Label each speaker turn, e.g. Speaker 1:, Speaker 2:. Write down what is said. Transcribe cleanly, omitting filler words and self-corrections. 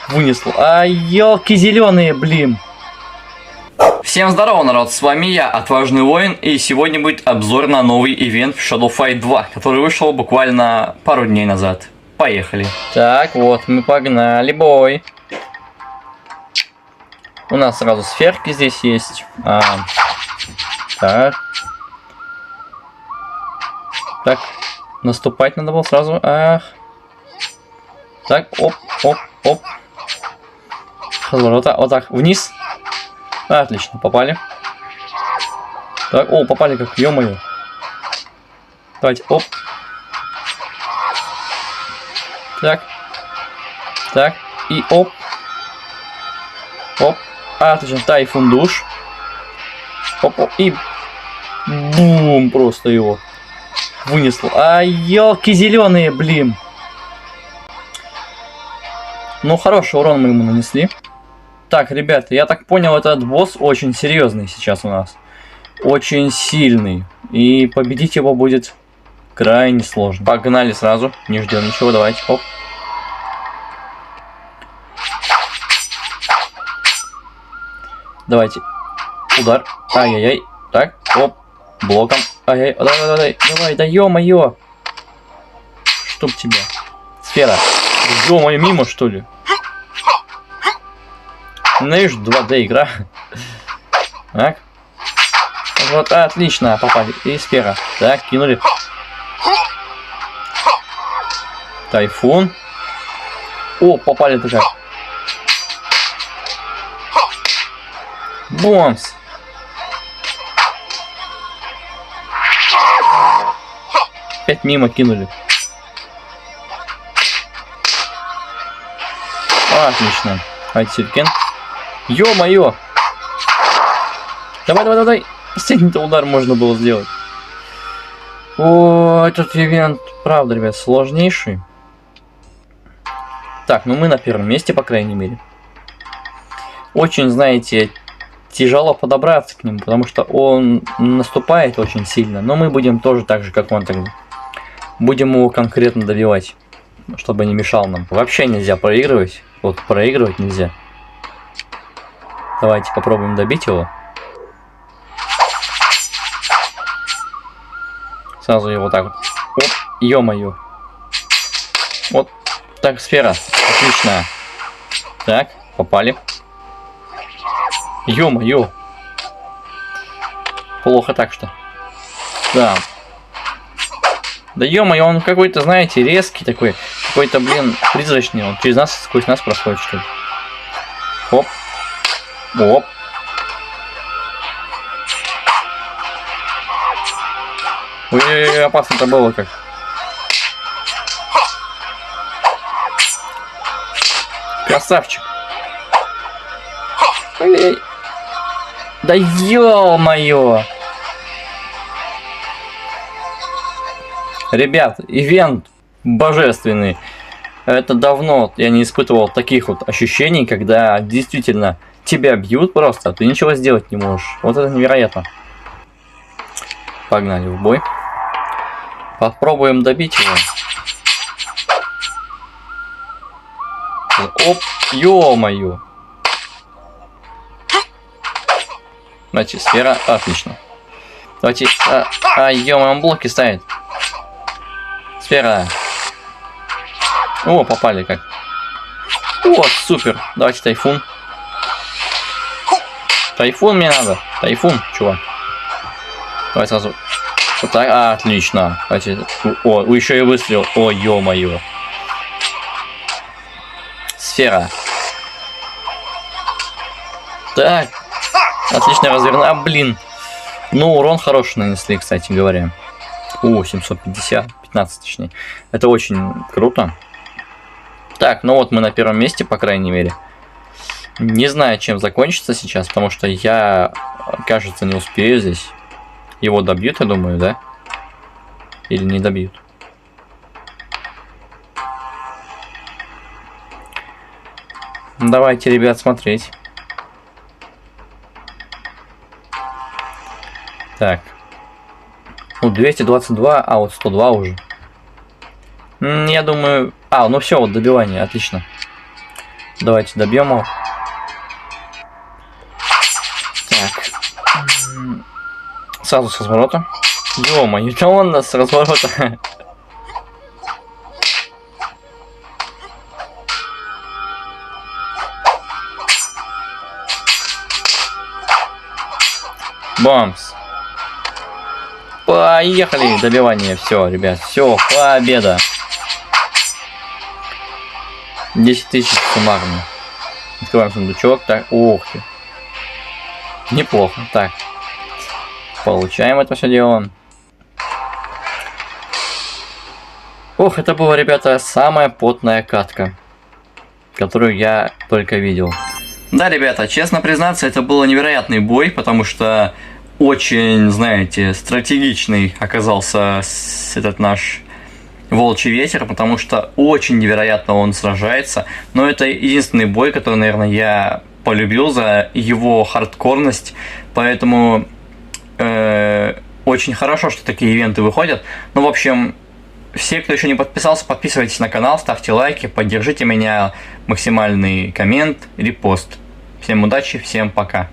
Speaker 1: Вынесло. А, елки зеленые, блин.
Speaker 2: Всем здорово, народ, с вами я, Отважный Воин, и сегодня будет обзор на новый ивент в Shadow Fight 2, который вышел буквально пару дней назад. Поехали.
Speaker 1: Так, вот, мы погнали, бой. У нас сразу сферки здесь есть. Так. Так, наступать надо было сразу. Ах. Так, оп, оп, оп. Вот так, вниз. Отлично, попали. Так, о, попали как, ё-моё. Давайте, оп. Так. Так, и оп. Оп. Отлично, тайфун душ. Оп, оп, и бум, просто его вынесло. А, елки зеленые, блин. Ну, хороший урон мы ему нанесли. Так, ребята, я так понял, этот босс очень серьезный сейчас у нас. Очень сильный. И победить его будет крайне сложно. Погнали сразу. Не ждем ничего, давайте. Оп. Давайте. Удар. Ай-яй-яй. Так, оп. Блоком. Ай-яй. Давай, да ё-моё. Чтоб тебя. Сфера. Ё-моё, мимо, что ли? Ненавижу 2D игра. Так. Вот, отлично, попали. И сфера. Так, кинули. Тайфун. О, попали-то как. Бомс. Опять мимо кинули. Отлично. Давайте сюркен. Ё-моё! Давай. Последний-то удар можно было сделать. О, этот ивент, правда, ребят, сложнейший. Так, ну мы на первом месте, по крайней мере. Очень, знаете, тяжело подобраться к нему, потому что он наступает очень сильно. Но мы будем тоже так же, как он тогда. Будем его конкретно добивать, чтобы не мешал нам. Вообще нельзя проигрывать. Вот проигрывать нельзя. Давайте попробуем добить его. Сразу его так вот. Оп, ё-моё. Вот так, сфера. Отлично. Так, попали. Ё-моё. Плохо так что. Да. Да ё-моё, он какой-то, знаете, резкий такой. Какой-то, блин, призрачный. Он через нас, сквозь нас проходит, что ли. Оп. Оп. Ой, опасно-то было как. Красавчик. Ой. Да ё-моё. Ребят, ивент божественный. Это давно я не испытывал таких вот ощущений, когда действительно тебя бьют просто, а ты ничего сделать не можешь. Вот это невероятно. Погнали в бой. Попробуем добить его. Оп, ё-моё. Значит, сфера, отлично. Давайте, ё-моё, он блоки ставит. Сфера. О, попали как. О, супер. Давайте тайфун. Тайфун мне надо. Тайфун, чувак. Давай сразу. Вот так. Отлично. Давайте. О, еще и выстрел. О, ё-моё. Сфера. Так. Отлично развернула. Блин. Ну, урон хороший нанесли, кстати говоря. О, 750. 15 точнее. Это очень круто. Так, ну вот мы на первом месте, по крайней мере. Не знаю, чем закончится сейчас, потому что я, кажется, не успею здесь. Его добьют, я думаю, да? Или не добьют? Давайте, ребят, смотреть. Так. Ну, 222, а вот 102 уже. Я думаю... ну все, вот добивание, отлично. Давайте добьем его. Так. Сразу с разворота. Ё-моё, да он нас с разворота. Бамс. Поехали, добивание. Все, ребят, все, победа. 10 тысяч суммарно. Открываем сундучок. Так, ух ты. Неплохо. Так. Получаем это все дело. Ох, это была, ребята, самая потная катка, которую я только видел.
Speaker 2: Да, ребята, честно признаться, это был невероятный бой, потому что очень, знаете, стратегичный оказался этот наш волчий ветер, потому что очень невероятно он сражается. Но это единственный бой, который, наверное, я полюбил за его хардкорность, поэтому очень хорошо, что такие ивенты выходят. Ну, в общем, все, кто еще не подписался, подписывайтесь на канал, ставьте лайки, поддержите меня, максимальный коммент, репост. Всем удачи, всем пока.